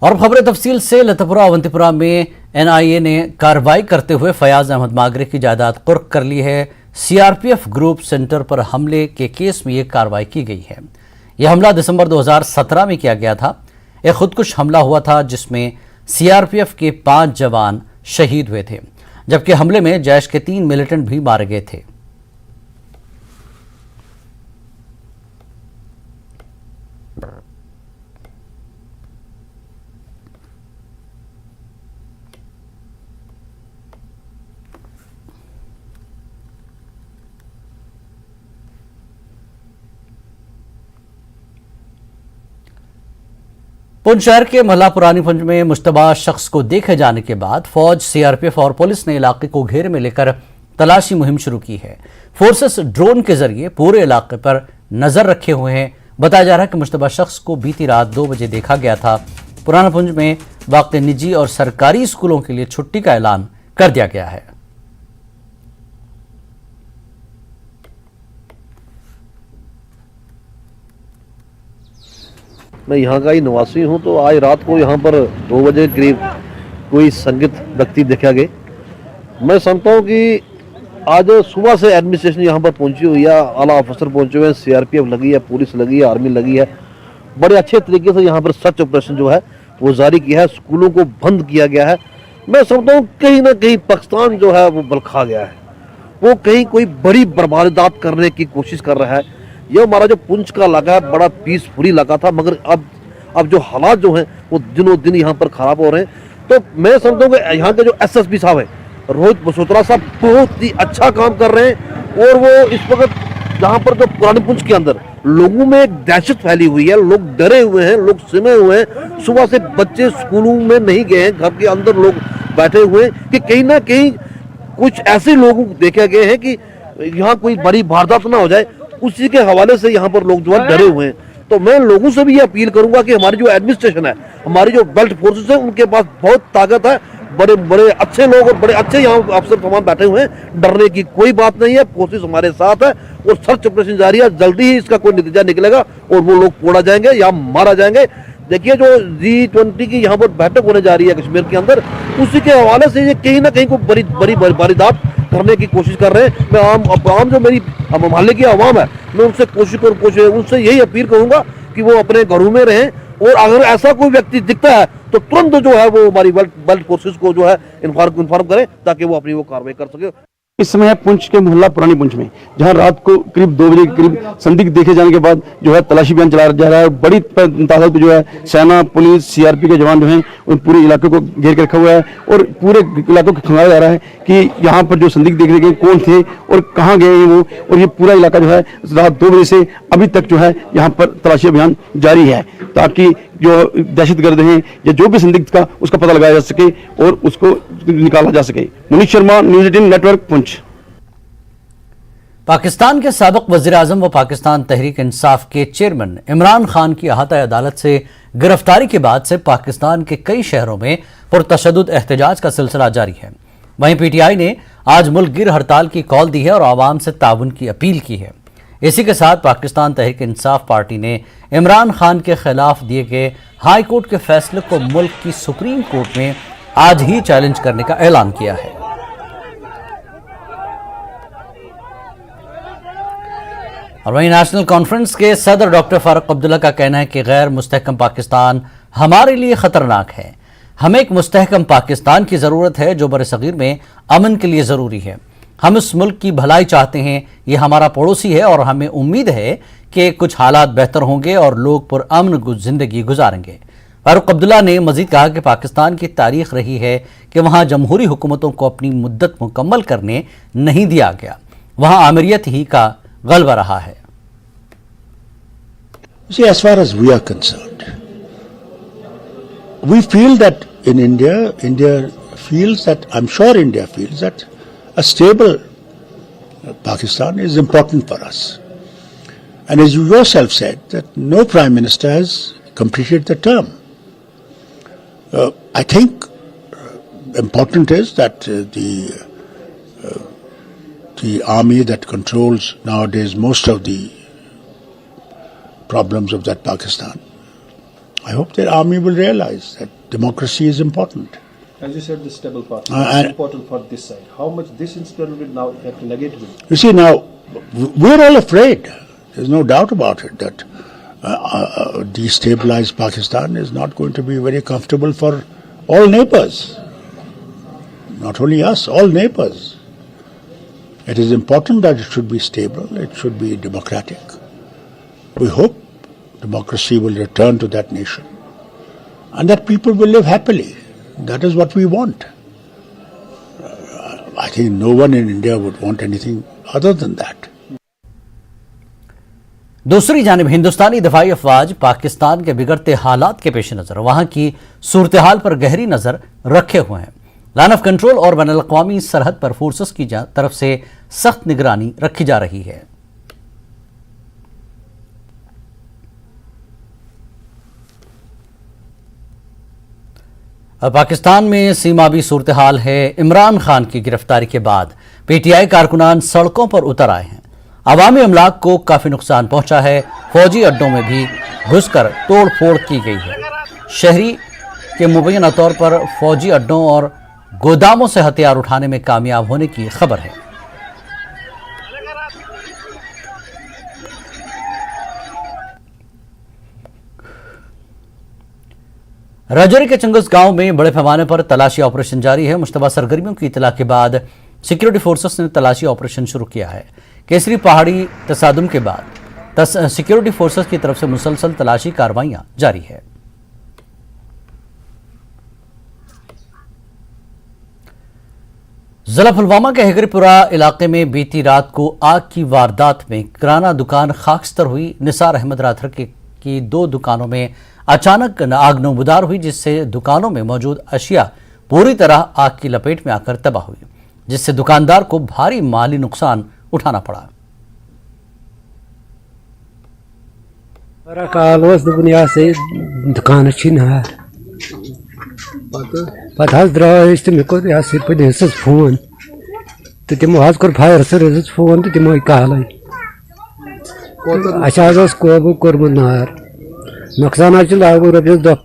और खबरें तफसील से लतापुरा अवंतीपुरा में एनआईए ने कार्रवाई करते हुए फयाज अहमद मागरे की जायदाद कुर्क कर ली है। सीआरपीएफ ग्रुप सेंटर पर हमले के केस में यह कार्रवाई की गई है। यह हमला दिसंबर 2017 में किया गया था। यह खुदकुश हमला हुआ था जिसमें सीआरपीएफ के 5 जवान शहीद हुए थे, जबकि हमले में जैश के 3 मिलिटेंट भी मारे गए थे। पुंछ शहर के महला पुरानी पुंछ में मुश्तबा शख्स को देखे जाने के बाद फौज, सीआरपीएफ और पुलिस ने इलाके को घेरे में लेकर तलाशी मुहिम शुरू की है। फोर्सेस ड्रोन के जरिए पूरे इलाके पर नजर रखे हुए हैं। बताया जा रहा है कि मुश्तबा शख्स को बीती रात 2 बजे देखा गया था। पुराना पुंछ में वाक़ निजी और सरकारी स्कूलों के लिए छुट्टी का ऐलान कर दिया गया है। मैं यहाँ का ही निवासी हूँ, तो आज रात को यहाँ पर 2 बजे करीब कोई संदिग्ध व्यक्ति देखा गया। मैं समझता हूँ कि आज सुबह से एडमिनिस्ट्रेशन यहाँ पर पहुँची हुई है, आला ऑफिसर पहुँचे हुए हैं, सीआरपीएफ लगी है, पुलिस लगी है, आर्मी लगी है। बड़े अच्छे तरीके से यहाँ पर सर्च ऑपरेशन जो है वो जारी किया है। स्कूलों को बंद किया गया है। मैं समझता हूँ कहीं ना कहीं पाकिस्तान जो है वो बलखा गया है, वो कहीं कोई बड़ी बर्बादात करने की कोशिश कर रहा है। ये हमारा जो पुंछ का इलाका है बड़ा पीसफुल इलाका था, मगर अब जो हालात जो हैं वो दिनों दिन यहाँ पर खराब हो रहे हैं। तो मैं समझता हूँ कि यहाँ के जो एसएसपी साहब हैं, रोहित बसोत्रा साहब, बहुत ही अच्छा काम कर रहे हैं। और वो इस वक्त जहाँ पर जो पुरानी पुंछ के अंदर लोगों में एक दहशत फैली हुई है, लोग डरे हुए हैं, लोग सिमे हुए हैं। सुबह से बच्चे स्कूलों में नहीं गए हैं, घर के अंदर लोग बैठे हुए हैं कि कहीं ना कहीं कुछ ऐसे लोग देखे गए हैं कि यहाँ कोई बड़ी वारदात ना हो जाए। उसी के हवाले से यहाँ पर लोग जो है डरे हुए हैं। तो मैं लोगों से भी ये अपील करूंगा कि हमारी जो एडमिनिस्ट्रेशन है, हमारी जो बेल्ट फोर्सेस है, उनके पास बहुत ताकत है। बड़े बड़े अच्छे लोग और बड़े अच्छे यहाँ अफसर तमाम बैठे हुए हैं। डरने की कोई बात नहीं है। फोर्सेस हमारे साथ है और सर्च ऑपरेशन जारी है। जल्दी ही इसका कोई नतीजा निकलेगा और वो लोग पोड़ा जाएंगे या मारा जाएंगे। देखिए, जो G20 की यहाँ पर बैठक होने जा रही है कश्मीर के अंदर, उसी के हवाले से ये कहीं ना कहीं को बड़ी वारदात करने की कोशिश कर रहे हैं। मैं आम जो मेरी मोहल्ले की आवाम है, मैं उनसे उनसे यही अपील करूंगा कि वो अपने घरों में रहें। और अगर ऐसा कोई व्यक्ति दिखता है तो तुरंत जो है वो हमारी बेल्ट फोर्सेस को जो है इन्फॉर्म करें, ताकि वो अपनी कार्रवाई कर सके। इस समय है पुंछ के मोहल्ला पुरानी पुंछ में, जहां रात को करीब 2 बजे के करीब संदिग्ध देखे जाने के बाद जो है तलाशी अभियान चलाया जा रहा है। बड़ी तादाद में जो है सेना, पुलिस, सीआरपी के जवान जो हैं उन पूरे इलाके को घेर के रखा हुआ है और पूरे इलाके को खंगाला जा रहा है कि यहाँ पर जो संदिग्ध देखे गए कौन थे और कहाँ गए हैं वो। और ये पूरा इलाका जो है रात 2 बजे से अभी तक जो है यहाँ पर तलाशी अभियान जारी है, ताकि जो दहशतगर्द हैं या जो भी संदिग्ध का उसका पता लगाया जा सके और उसको निकाला जा सके। Munish Sharma, news 18 network, Poonch. पाकिस्तान के साबिक वज़ीर आज़म व पाकिस्तान तहरीक इंसाफ के चेयरमैन इमरान खान की अहाता अदालत से गिरफ्तारी के बाद से पाकिस्तान के कई शहरों में पुरतशद्दुद एहतजाज का सिलसिला जारी है। वहीं पीटीआई ने आज मुल्क गिर हड़ताल की कॉल दी है और आवाम से ताउन की अपील की है। इसी के साथ पाकिस्तान तहरीक इंसाफ पार्टी ने इमरान खान के खिलाफ दिए गए हाई कोर्ट के फैसले को मुल्क की सुप्रीम कोर्ट में आज ही चैलेंज करने का ऐलान किया है। और वहीं नेशनल कॉन्फ्रेंस के सदर डॉक्टर फारूक अब्दुल्ला का कहना है कि गैर मुस्तहकम पाकिस्तान हमारे लिए खतरनाक है। हमें एक मुस्तहकम पाकिस्तान की जरूरत है जो बरसगीर में अमन के लिए जरूरी है। हम इस मुल्क की भलाई चाहते हैं, ये हमारा पड़ोसी है और हमें उम्मीद है कि कुछ हालात बेहतर होंगे और लोग पुरअमन जिंदगी गुजारेंगे। फारूक अब्दुल्ला ने मजीद कहा कि पाकिस्तान की तारीख रही है कि वहां जमहूरी हुकूमतों को अपनी मुद्दत मुकम्मल करने नहीं दिया गया, वहां आमिरियत ही का गलबा रहा है। See, as far as we are concerned, we feel that in India feels that, I'm sure India feels that a stable Pakistan is important for us. And as you yourself said, that no Prime Minister has completed the term. I think important is that the army that controls nowadays most of the problems of that Pakistan I hope their army will realize that democracy is important. As you said, the stable party and- is important for this side. How much this incident will now affect negatively? You see, now we're all afraid. There's no doubt about it that destabilized Pakistan is not going to be very comfortable for all neighbors. Not only us, all neighbors. It is important that it should be stable, it should be democratic. We hope democracy will return to that nation and that people will live happily. That is what we want. I think no one in India would want anything other than that. दूसरी जानिब हिंदुस्तानी दफाई अफवाज पाकिस्तान के बिगड़ते हालात के पेश नज़र वहां की सूरत हाल पर गहरी नज़र रखे हुए हैं। लाइन ऑफ कंट्रोल और बैनुल अक़वामी सरहद पर फोर्सेस की तरफ से सख्त निगरानी रखी जा रही है। पाकिस्तान में सीमावी सूरत हाल है। इमरान खान की गिरफ्तारी के बाद पीटीआई कारकुनान सड़कों पर उतर आए हैं। अवामी अमलाक को काफी नुकसान पहुंचा है। फौजी अड्डों में भी घुसकर तोड़ फोड़ की गई है। शहरी के मुबैना तौर पर फौजी अड्डों और गोदामों से हथियार उठाने में कामयाब होने की खबर है। राजौरी के चंगुस गांव में बड़े पैमाने पर तलाशी ऑपरेशन जारी है। मुश्तबा सरगर्मियों की इतला के बाद सिक्योरिटी फोर्सेस ने तलाशी ऑपरेशन शुरू किया है। केसरी पहाड़ी तसादुम के बाद सिक्योरिटी फोर्सेस की तरफ से मुसलसल तलाशी कार्रवाइयां जारी है। जिला पुलवामा के हेगरीपुरा इलाके में बीती रात को आग की वारदात में किराना दुकान खाकस्तर हुई। निसार अहमद राथर की 2 दुकानों में अचानक आग नमूदार हुई, जिससे दुकानों में मौजूद अशिया पूरी तरह आग की लपेट में आकर तबाह हुई, जिससे दुकानदार को भारी माली नुकसान उठाना पड़ा। दुकान पे द्रास तो फोन तो तमो कोर फायर सर्विस फोन तो तमो कहल कोबू कोर्मुत नार नुकसान रपीस 10।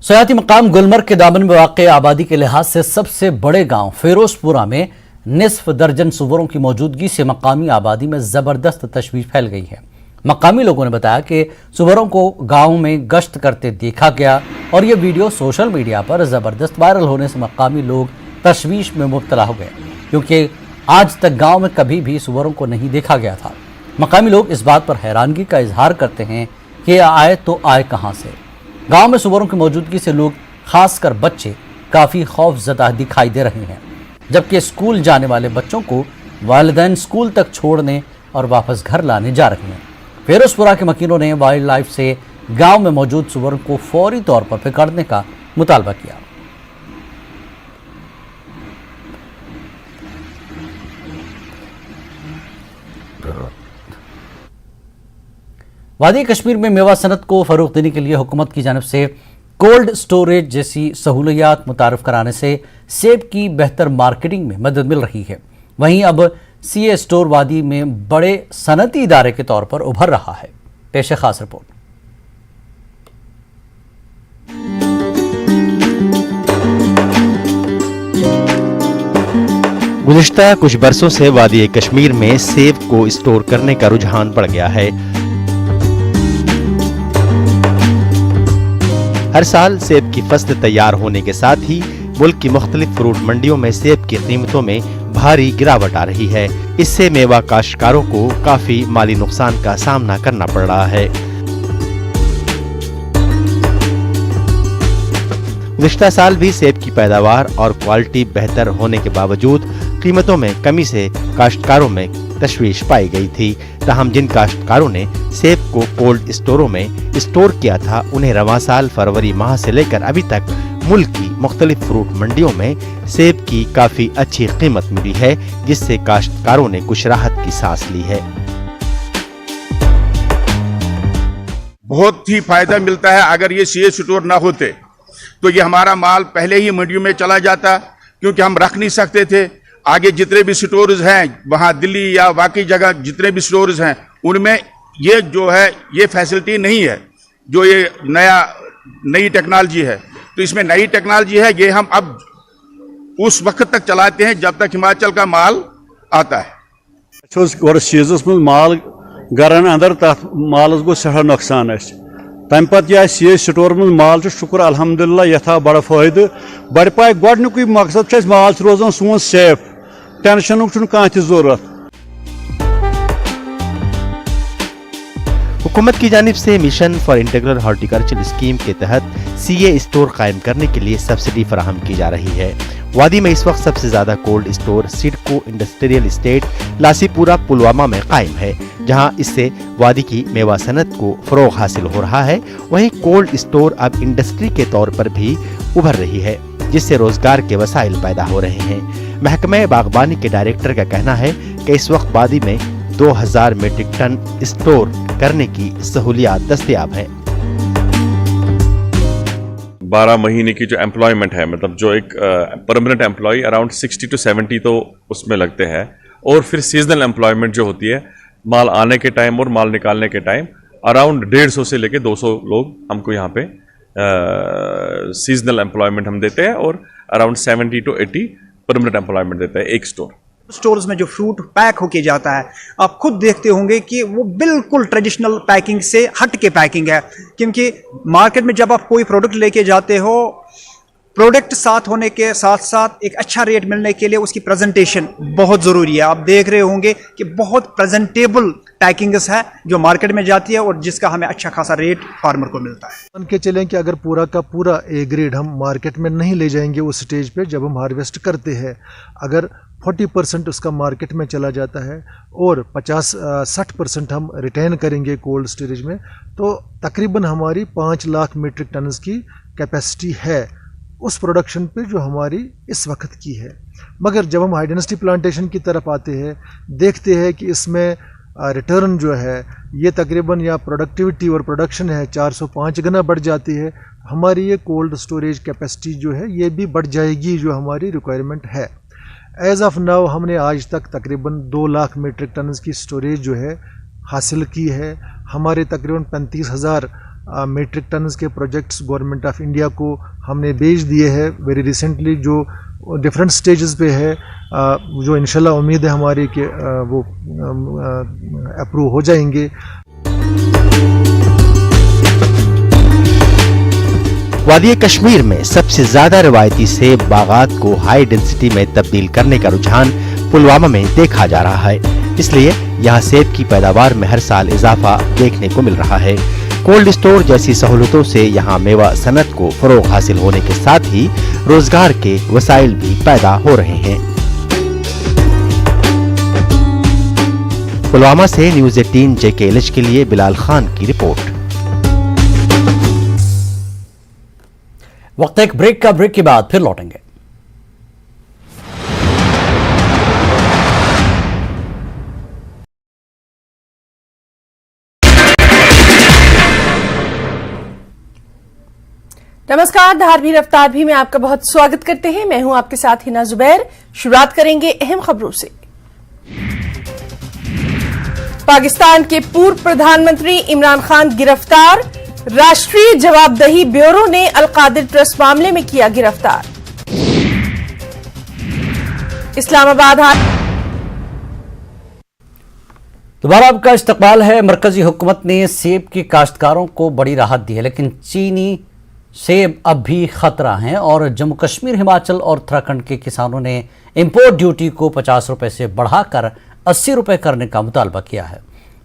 सयाती मकाम गुलमर्ग के दामन में वाक़ आबादी के लिहाज से सबसे बड़े गांव फिरोजपुरा में निस्फ दर्जन सुवरों की मौजूदगी से मकामी आबादी में जबरदस्त तशवीश फैल गई है। मकामी लोगों ने बताया कि सुवरों को गांव में गश्त करते देखा गया और यह वीडियो सोशल मीडिया पर जबरदस्त वायरल होने से मकामी लोग तशवीश में मुब्तला हो गए, क्योंकि आज तक गांव में कभी भी सुवरों को नहीं देखा गया था। मकामी लोग इस बात पर हैरानगी का इजहार करते हैं कि आए तो आए कहां से। गांव में सुवरों की मौजूदगी से लोग, खासकर बच्चे, काफ़ी खौफजदा दिखाई दे रहे हैं, जबकि स्कूल जाने वाले बच्चों को वालिदैन स्कूल तक छोड़ने और वापस घर लाने जा रहे हैं। फिरोजपुरा के मकीनों ने वाइल्ड लाइफ से गांव में मौजूद सुवरों को फौरी तौर पर पकड़ने का मुतालबा किया। वादी कश्मीर में मेवा सनत को फरोग देने के लिए हुकूमत की जानिब से कोल्ड स्टोरेज जैसी सहूलियात मुतारफ कराने से सेब की बेहतर मार्केटिंग में मदद मिल रही है। वहीं अब सीए स्टोर वादी में बड़े सनती इदारे के तौर पर उभर रहा है। पेश खास रिपोर्ट। गुज़िश्ता कुछ बरसों से वादी कश्मीर में सेब को स्टोर करने का रुझान बढ़ गया है। हर साल सेब की फसल तैयार होने के साथ ही मुल्क की मुख्तलिफ फ्रूट मंडियों में सेब की कीमतों में भारी गिरावट आ रही है। इससे मेवा काश्तकारों को काफी माली नुकसान का सामना करना पड़ रहा है। गुज़िश्ता साल भी सेब की पैदावार और क्वालिटी बेहतर होने के बावजूद कीमतों में कमी से काश्तकारों में तशवीश पाई गई थी। ताहम जिन काश्तकारों ने सेब को कोल्ड स्टोरों में स्टोर किया था, उन्हें रवां साल फरवरी माह से लेकर अभी तक मुल्क की मुख्तलिफ फ्रूट मंडियों में सेब की काफी अच्छी कीमत मिली है, जिससे काश्तकारों ने कुछ राहत की सांस ली है। बहुत ही फायदा मिलता है। अगर ये सीए स्टोर ना होते तो ये हमारा माल पहले ही मंडियों में चला जाता, क्योंकि हम रख नहीं सकते थे। आगे जितने भी स्टोर्स हैं, वहाँ दिल्ली या बाकी जगह जितने भी स्टोर्स हैं, उनमें ये जो है ये फैसिलिटी नहीं है। जो ये नई टेक्नोलॉजी है, तो इसमें नई टेक्नोलॉजी है, ये हम अब उस वक्त तक चलाते हैं जब तक हिमाचल का माल आता है। सीजस में माल गरन अंदर तथ मालस गो सह नुकसान तम पे सीज स्टोर में माल शुक्र अल्हम्दुलिल्लाह यथा बड़ा फायदे बड़ पाए गोडनुक मकसद माल रोजान सोन सेफ, टेंशन कह जरूरत। हुकूमत की जानिब से mission for integral horticulture scheme के तहत सीए स्टोर कायम करने के लिए सब्सिडी फराहम की जा रही है। वादी में इस वक्त सबसे ज्यादा cold store SIDCO industrial estate Lassipora Pulwama में कायम है, जहां इससे वादी की मेवा सनत को फरोग हासिल हो रहा है। वहीं कोल्ड स्टोर अब इंडस्ट्री के तौर पर भी उभर रही है, जिससे रोजगार के वसाइल पैदा हो रहे हैं। महकमे बागबानी के डायरेक्टर का कहना है कि इस वक्त वादी में 2000 मीट्रिक टन स्टोर करने की सहूलियात दस्तयाब है। 12 महीने की जो एम्प्लॉयमेंट है, मतलब जो एक परमानेंट एम्प्लॉय अराउंड 60 to 70 तो उसमें लगते हैं, और फिर सीजनल एम्प्लॉयमेंट जो होती है माल आने के टाइम और माल निकालने के टाइम अराउंड 150 से लेके 200 लोग हमको यहाँ पे सीजनल एम्प्लॉयमेंट हम देते हैं, और अराउंड 70 to 80 परमानेंट एम्प्लॉयमेंट देता है एक स्टोर। स्टोर्स में जो फ्रूट पैक होके जाता है, आप खुद देखते होंगे कि वो बिल्कुल ट्रेडिशनल पैकिंग से हट के पैकिंग है, क्योंकि मार्केट में जब आप कोई प्रोडक्ट लेके जाते हो, प्रोडक्ट साथ होने के साथ साथ एक अच्छा रेट मिलने के लिए उसकी प्रेजेंटेशन बहुत ज़रूरी है। आप देख रहे होंगे कि बहुत प्रेजेंटेबल पैकिंग्स है जो मार्केट में जाती है और जिसका हमें अच्छा खासा रेट फार्मर को मिलता है। मान के चलें कि अगर पूरा का पूरा ए ग्रेड हम मार्केट में नहीं ले जाएंगे उस स्टेज पे जब हम हार्वेस्ट करते हैं, अगर 40% उसका मार्केट में चला जाता है और 50-60% हम रिटेन करेंगे कोल्ड स्टोरेज में, तो तकरीबन हमारी 5 लाख मीट्रिक टन की कैपेसिटी है उस प्रोडक्शन पे जो हमारी इस वक्त की है। मगर जब हम हाई डेंसिटी प्लांटेशन की तरफ आते हैं, देखते हैं कि इसमें रिटर्न जो है ये तकरीबन या प्रोडक्टिविटी और प्रोडक्शन है 405 गुना बढ़ जाती है, हमारी ये कोल्ड स्टोरेज कैपेसिटी जो है ये भी बढ़ जाएगी जो हमारी रिक्वायरमेंट है। एज ऑफ नाउ हमने आज तक तकरीबन 2 लाख मीट्रिक टन की स्टोरेज जो है हासिल की है। हमारे तकरीबन 35,000 मीट्रिक टन के प्रोजेक्ट्स गवर्नमेंट ऑफ इंडिया को हमने भेज दिए हैं वेरी रिसेंटली, जो डिफरेंट स्टेजेस पे है, जो इंशाल्लाह उम्मीद है हमारी कि वो अप्रूव हो जाएंगे। वादी कश्मीर में सबसे ज्यादा रवायती सेब बागात को हाई डेंसिटी में तब्दील करने का रुझान पुलवामा में देखा जा रहा है, इसलिए यहाँ सेब की पैदावार में हर साल इजाफा देखने को मिल रहा है। कोल्ड स्टोर जैसी सहूलतों से यहाँ मेवा सनत को फरोग हासिल होने के साथ ही रोजगार के वसाइल भी पैदा हो रहे हैं। पुलवामा से न्यूज़ 18 JKLH के लिए बिलाल खान की रिपोर्ट। वक्त एक ब्रेक का, ब्रेक के बाद फिर लौटेंगे। नमस्कार, धारवी रफ्तार भी में आपका बहुत स्वागत करते हैं। मैं हूं आपके साथ हिना जुबैर। शुरुआत करेंगे अहम खबरों से। पाकिस्तान के पूर्व प्रधानमंत्री इमरान खान गिरफ्तार, राष्ट्रीय जवाबदेही ब्यूरो ने अलकादिर ट्रस्ट मामले में किया गिरफ्तार। इस्लामाबाद दोबारा आपका इस्तकबाल है। मरकजी हुकूमत ने सेब की काश्तकारों को बड़ी राहत दी है, लेकिन चीनी सेब अब भी खतरा हैं और जम्मू कश्मीर, हिमाचल और उत्तराखंड के किसानों ने इंपोर्ट ड्यूटी को 50 रुपए से बढ़ाकर 80 रुपए करने का मुतालबा किया है।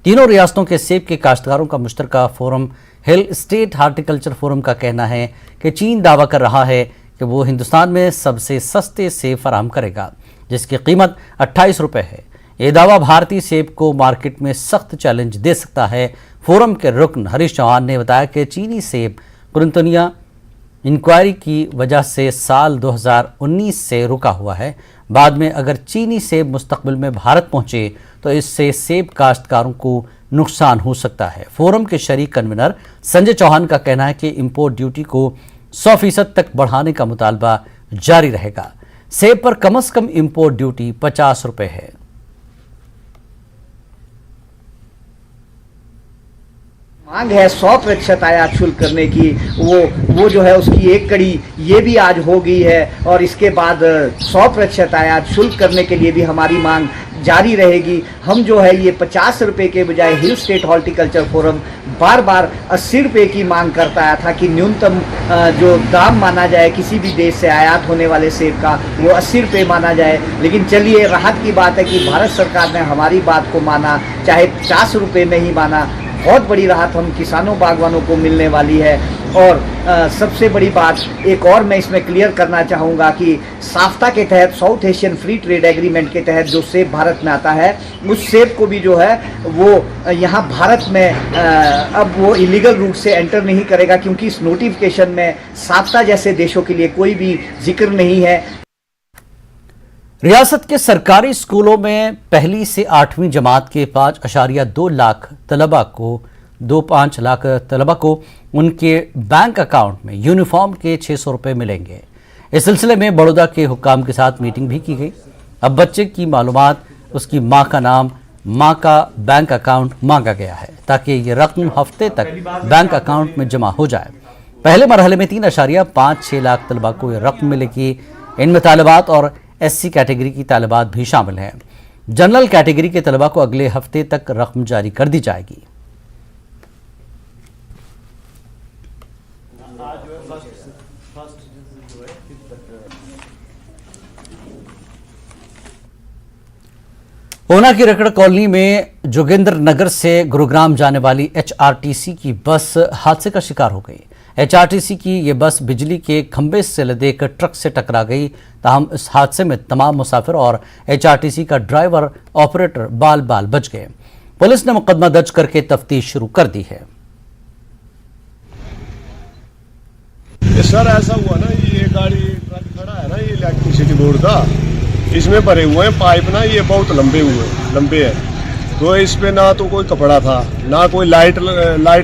तीनों रियासतों के सेब के काश्तकारों का मुश्तरका forum hill state horticulture forum का कहना है कि चीन दावा कर रहा है कि वो हिंदुस्तान में सबसे सस्ते सेब फराहम करेगा, जिसकी कीमत 28 रुपए है। ये दावा भारतीय सेब को मार्केट में सख्त चैलेंज दे सकता है। फोरम के रुकन हरीश चौहान ने बताया कि चीनी सेब कुरंतनिया इंक्वायरी की वजह से साल 2019 से रुका हुआ है। बाद में अगर चीनी सेब मुस्तकबिल में भारत पहुंचे तो इससे सेब काश्तकारों को नुकसान हो सकता है। फोरम के शरीक कन्वीनर संजय चौहान का कहना है कि इंपोर्ट ड्यूटी को 100% तक बढ़ाने का मुतालबा जारी रहेगा। सेब पर कम से कम इंपोर्ट ड्यूटी 50 रुपए है। मांग है 100% आयात शुल्क करने की, वो जो है उसकी एक कड़ी ये भी आज हो गई है और इसके बाद 100% आयात शुल्क करने के लिए भी हमारी मांग जारी रहेगी। हम जो है ये 50 रुपये के बजाय हिल स्टेट हॉर्टिकल्चर फोरम बार बार 80 रुपये की मांग करता आया था कि न्यूनतम जो दाम माना जाए किसी भी देश से आयात होने वाले सेब का वो 80 रुपये माना जाए। लेकिन चलिए राहत की बात है कि भारत सरकार ने हमारी बात को माना, चाहे 50 रुपये में ही माना। बहुत बड़ी राहत हम किसानों बागवानों को मिलने वाली है। और सबसे बड़ी बात एक और मैं इसमें क्लियर करना चाहूँगा कि साफ्ता के तहत, south Asian free trade agreement के तहत जो सेब भारत में आता है उस सेब को भी जो है वो यहाँ भारत में अब वो इलीगल रूट से एंटर नहीं करेगा, क्योंकि इस नोटिफिकेशन में साफ्ता जैसे देशों के लिए कोई भी जिक्र नहीं है। रियासत के सरकारी स्कूलों में पहली से 8वीं जमात के 5.2 लाख तलबा को उनके बैंक अकाउंट में यूनिफॉर्म के 600 रुपये मिलेंगे। इस सिलसिले में बड़ौदा के हुक्काम के साथ मीटिंग भी की गई। अब बच्चे की मालूमात, उसकी मां का नाम, मां का बैंक अकाउंट मांगा गया है ताकि ये रकम हफ्ते तक बैंक अकाउंट में जमा हो जाए। पहले मरहले में 3.56 लाख तलबा को ये रकम मिलेगी। इनमें तालिबात और SC कैटेगरी की तालिबात भी शामिल हैं। जनरल कैटेगरी के तलबा को अगले हफ्ते तक रकम जारी कर दी जाएगी। ऊना की रकड़ कॉलोनी में जोगिंद्र नगर से गुरुग्राम जाने वाली HRTC की बस हादसे का शिकार हो गई। HRTC की ये बस बिजली के खंभे से लदे एक ट्रक से टकरा गई। ताहम इस हादसे में तमाम मुसाफिर और HRTC का ड्राइवर ऑपरेटर बाल बाल बच गए। पुलिस ने मुकदमा दर्ज करके तफ्तीश शुरू कर दी है। सर ऐसा हुआ ना, ये गाड़ी ट्रक खड़ा है ना, ये इलेक्ट्रिसिटी बोर्ड का, इसमें भरे हुए हैं पाइप ना, ये बहुत लंबे हैं। तो इस पे ना तो कोई कपड़ा था, ना कोई लाइट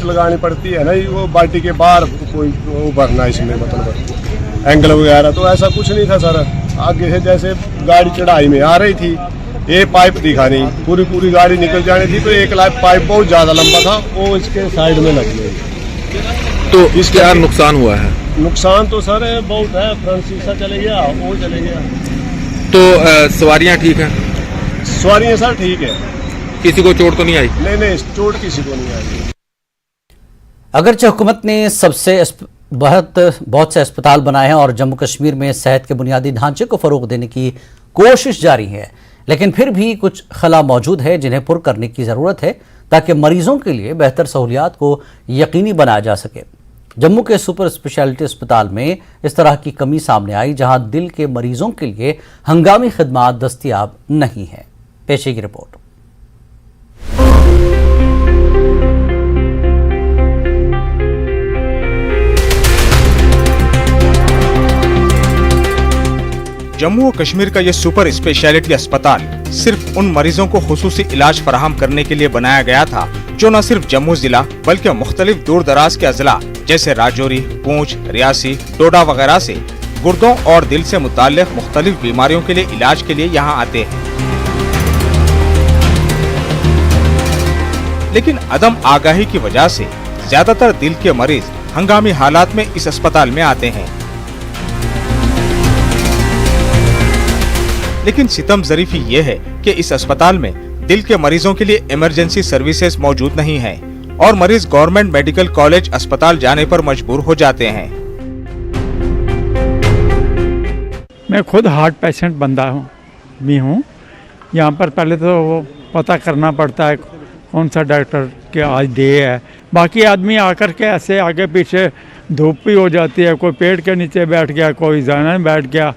लगानी पड़ती है ना, वो बाल्टी के बाहर कोई वो भरना इसमें, मतलब एंगल वगैरह तो ऐसा कुछ नहीं था सर। आगे से जैसे गाड़ी चढ़ाई में आ रही थी, ये पाइप दिखा नहीं, पूरी गाड़ी निकल जानी थी, तो एक पाइप बहुत ज्यादा लंबा था, वो इसके साइड में लग गई। तो इसके क्या नुकसान हुआ है? नुकसान तो सर बहुत है, फ्रंट शीशा चले गया, वो चले गया। तो सवारियां ठीक हैं? सवारियां सर ठीक है, किसी को चोट तो नहीं आई? नहीं, चोट किसी को नहीं आई। अगरचे हुकूमत ने बहुत से अस्पताल बनाए हैं और जम्मू कश्मीर में सेहत के बुनियादी ढांचे को फरोग देने की कोशिश जारी है, लेकिन फिर भी कुछ खला मौजूद है जिन्हें पुर करने की ज़रूरत है ताकि मरीजों के लिए बेहतर सहूलियात को यकीनी बनाया जा सके। जम्मू के सुपर स्पेशलिटी अस्पताल में इस तरह की कमी सामने आई जहां दिल के मरीजों के लिए हंगामी खिदमात दस्तयाब नहीं है। पेशे की रिपोर्ट। जम्मू और कश्मीर का ये सुपर स्पेशलिटी अस्पताल सिर्फ उन मरीजों को खुसूसी इलाज फराहम करने के लिए बनाया गया था जो न सिर्फ जम्मू जिला बल्कि मुख्तलिफ दूर दराज के अजला जैसे राजौरी, पूंछ, रियासी, डोडा वगैरह से गुर्दों और दिल से मुताल्लिक मुख्तलिफ बीमारियों के लिए इलाज के लिए यहाँ आते हैं। लेकिन अदम आगाही की वजह से ज्यादातर दिल के मरीज हंगामी हालात में इस अस्पताल में आते हैं। लेकिन सितम ज़रीफी ये है कि इस अस्पताल में दिल के मरीजों के लिए इमरजेंसी सर्विसेज मौजूद नहीं है और मरीज गवर्नमेंट मेडिकल कॉलेज अस्पताल जाने पर मजबूर हो जाते हैं। मैं खुद हार्ट पेशेंट बंदा भी हूँ। यहाँ पर पहले तो वो पता करना पड़ता है कौन सा डॉक्टर के आज डे है। बाकी आदमी आकर के ऐसे आगे पीछे धूप भी हो जाती है, कोई पेड़ के नीचे बैठ गया, कोई जाना में बैठ गया।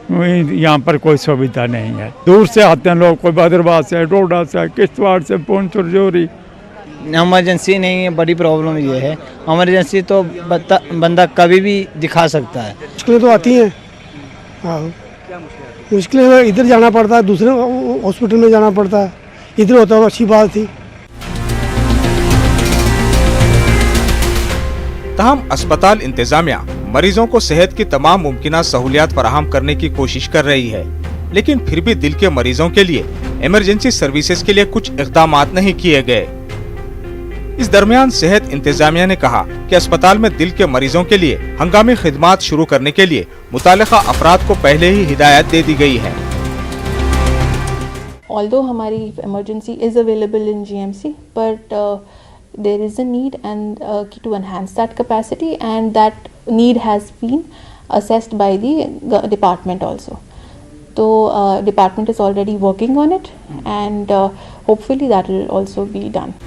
यहाँ पर कोई सुविधा नहीं है। दूर से आते हैं लोग, कोई बदरबाद से, डोडा से, किश्तवाड़ से, पूंछ, राजौरी। इमरजेंसी नहीं है, बड़ी प्रॉब्लम ये है। इमरजेंसी तो बंदा कभी भी दिखा सकता है। मुश्किलें तो आती हैं, मुश्किलें इधर जाना पड़ता है, दूसरे हॉस्पिटल में जाना पड़ता है। इधर होता है अच्छी बात थी। तमाम अस्पताल इंतजामिया मरीजों को सेहत की तमाम मुमकिन सहूलियात फराहम करने की कोशिश कर रही है, लेकिन फिर भी दिल के मरीजों के लिए इमरजेंसी सर्विसेज के लिए कुछ इक़दामात नहीं किए गए। इस दरमियान सेहत इंतजामिया ने कहा कि अस्पताल में दिल के मरीजों के लिए हंगामी खिदमात शुरू करने के लिए मुतालिका अफराद को पहले ही हिदायत दे दी गई है। Although हमारी emergency is available in GMC, but there is a need and to enhance that capacity, and that need has been assessed by the department also. So department is already working on it, and hopefully that will also be done.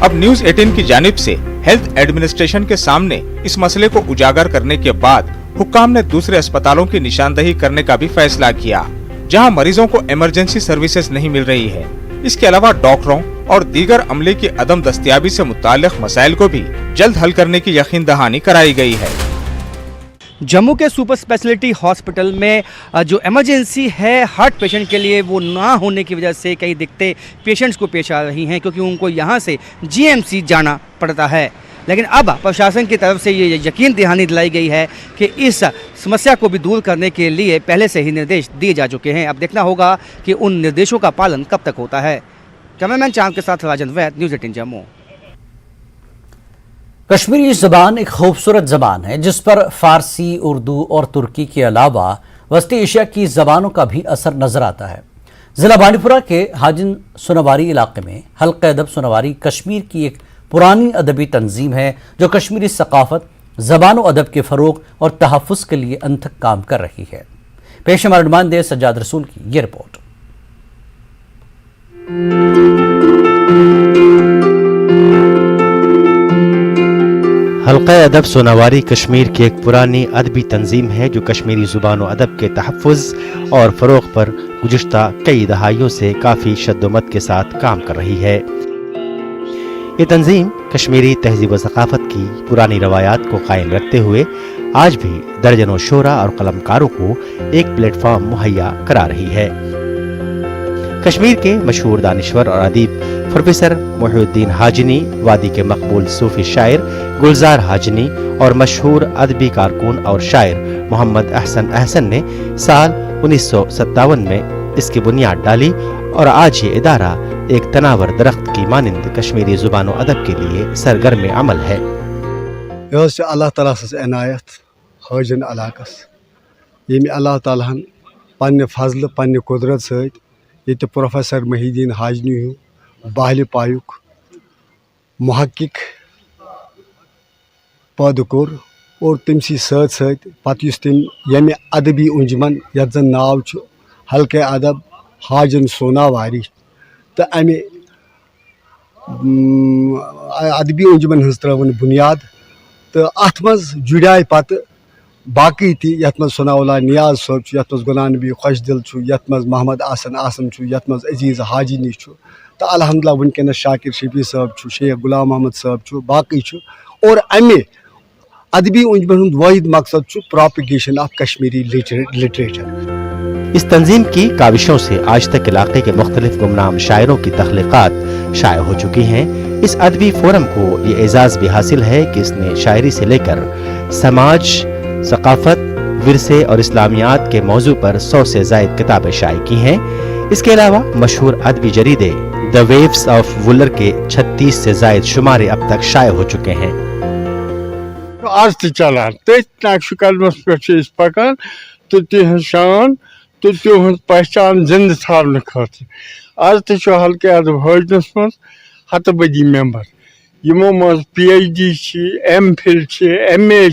अब news 18 की जानिब से health administration के सामने इस मसले को उजागर करने के बाद हुक्काम ने दूसरे अस्पतालों की निशानदही करने का भी फैसला किया, जहां मरीजों को इमरजेंसी सर्विसेज नहीं मिल रही है। इसके अलावा डॉक्टरों और दीगर अमले की अदम दस्तयाबी से मुताल्लिक मसाइल को भी जल्द हल करने की यकीन दहानी कराई गई है। जम्मू के सुपर स्पेशलिटी हॉस्पिटल में जो इमरजेंसी है हार्ट पेशेंट के लिए, वो ना होने की वजह से कई दिक्कतें पेशेंट्स को पेश आ रही हैं, क्योंकि उनको यहाँ से जीएमसी जाना पड़ता है। लेकिन अब प्रशासन की तरफ से ये यकीन दहानी दिलाई गई है कि इस समस्या को भी दूर करने के लिए पहले से ही निर्देश दिए जा चुके हैं। अब देखना होगा कि उन निर्देशों का पालन कब तक होता है। कैमरामैन चांद के साथ राजन वैद, न्यूज़ 18 जम्मू। कश्मीरी ज़बान एक खूबसूरत ज़बान है जिस पर फ़ारसी, उर्दू और तुर्की के अलावा वस्ती एशिया की ज़बानों का भी असर नज़र आता है। ज़िला बांडीपुरा के हाजिन सोनावारी इलाके में हल्क़े अदब सोनावारी कश्मीर की एक पुरानी अदबी तंजीम है जो कश्मीरी सकाफ़त, ज़बान व अदब के फ़रोग़ और तहफ़्फ़ुज़ के लिए अनथक काम कर रही है। पेश हमारे नुमाइंदे सज्जाद रसूल की ये रिपोर्ट। हल्क़े अदब सोनावारी कश्मीर की एक पुरानी अदबी तंजीम है जो कश्मीरी ज़ुबान व अदब के तहफ़्फ़ुज़ और फ़रोग़ पर गुज़िश्ता कई दहाइयों से काफ़ी शद्दोमत के साथ काम कर रही है। ये तंजीम कश्मीरी तहज़ीब व सक़ाफ़त की पुरानी रवायात को कायम रखते हुए आज भी दर्जनों शोरा और कलमकारों को एक प्लेटफॉर्म मुहैया करा रही है। कश्मीर के मशहूर दानिश्वर और अदीब प्रोफेसर मोहिउद्दीन हाजिनी, वादी के मकबूल सूफी शायर गुलजार हाजिनी और मशहूर अदबी कारकुन और शायर मोहम्मद अहसन ने साल 1957 में इसकी बुनियाद डाली और आज ये इदारा एक तनावर दरख्त की मानिंद कश्मीरी ज़ुबान व अदब के लिए सरगर्म अमल है। यह अल्लाह ताला से इनायत हाजिन इलाकस ये अल्लाह ताला पन्ने फजल पन्ने कुदरत सत ये प्रोफेसर मोहिउद्दीन हाजिनी बाहल पायुक मुहक्किक पैदा कोर और तमसी सत सत पत तम यमे अदबी अंजुमन यथ जन नाव हल्के अदब हाजिन सोनावारी तो अमे अदबी अंजुमन हज त्रवन बुनियाद तो अत मज जुड़ाए पत बाकी ती यथ मज सनाउल्लाह नियाज सोब यथ मज गुलाम नबी खुशदिल यथ मज मोहम्मद आसन यथ मज अजीज हाजिनी तो अल्हम्दुलिल्लाह वनकस शाकिर शफी साहब शेख गुलाम मोहम्मद साहब बाकी और अमे अदबी अंजुमन वाहिद मकसद प्रोपगेशन ऑफ कश्मीरी लिटरेचर। इस तंजीम की काविशों से आज तक इलाके के मुख्तलिफ गुमनाम शायरों की तख्लीकात शाये हो चुकी हैं। इस अदबी फोरम को ये एजाज़ भी हासिल है कि इसने शायरी से लेकर समाज, सकाफत, विरसे और इस्लामियात के मौजू पर 100 से ज़ायद किताबें शाये की हैं। इसके अलावा मशहूर अदबी जरीदे द वेव्स ऑफ वुलर के 36 से ज़ायद शुमारे अब तक शाये हो चुके हैं। आज तो चलान नक्श कदमस पे पकान तो तिहज शान तो तिहज पहचान जिंद थावन खत आज तो हल्के अदब हाजनस मज हत बदी मेंबर यमो मज PhD MPhil MA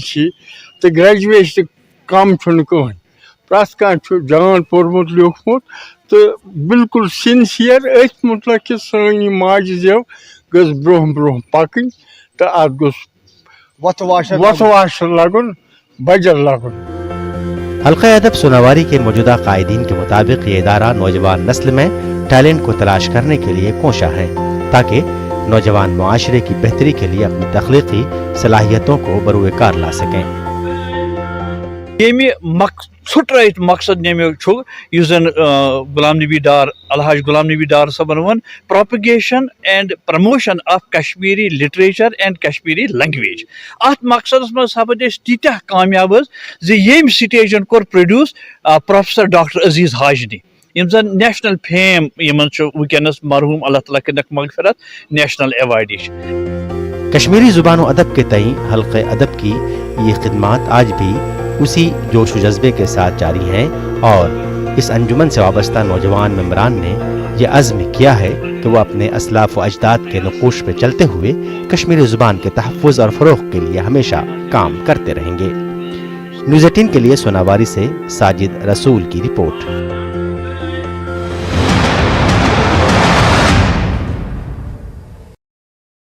तो ग्रेजुएट कम कहें प्रत कह जान पोर्मुत लिखमुत तो बिल्कुल सिंसियर अथ मुतलक कि सन माज जेव गज ब्रोह ब्रोह पकन तो अत गोस वतवाश लगन बजर लगन। हल्क़े अदब सोनावारी के मौजूदा कायदीन के मुताबिक ये इदारा नौजवान नस्ल में टैलेंट को तलाश करने के लिए कोशा है ताकि नौजवान मुआशरे की बेहतरी के लिए अपनी तख्लीकी सलाहियतों को बरूए कार ला सकें। छुट्राइत मकसद नजन गुलाम नबी डार अलहाज गुलाम नबी डार सबन one propagation and promotion of Kashmiri literature and Kashmiri language अत मकसद मज सपद तीत कामयाब ये स्टेजन कोर प्रोड्यूस प्रोफेसर डॉक्टर अजीज हाजिनी यम जन नेशनल फेम यमन वनस मरहूम अल्लाह ताला के मगफिरत नेशनल अवार्ड। कश्मीरी ज़ुबान और अदब के तई हल्क़े अदब की ये खिदमात आज भी उसी जोश व जज्बे के साथ जारी हैं और इस अंजुमन से वाबस्ता नौजवान मेंबरान ने यह अज़्म किया है कि वह अपने असलाफ व अजदाद के नक़ूश पे चलते हुए कश्मीरी ज़ुबान के तहफ़्फ़ुज़ और फ़रोग़ के लिए हमेशा काम करते रहेंगे। न्यूज़ 18 के लिए सोनावारी से साजिद रसूल की रिपोर्ट।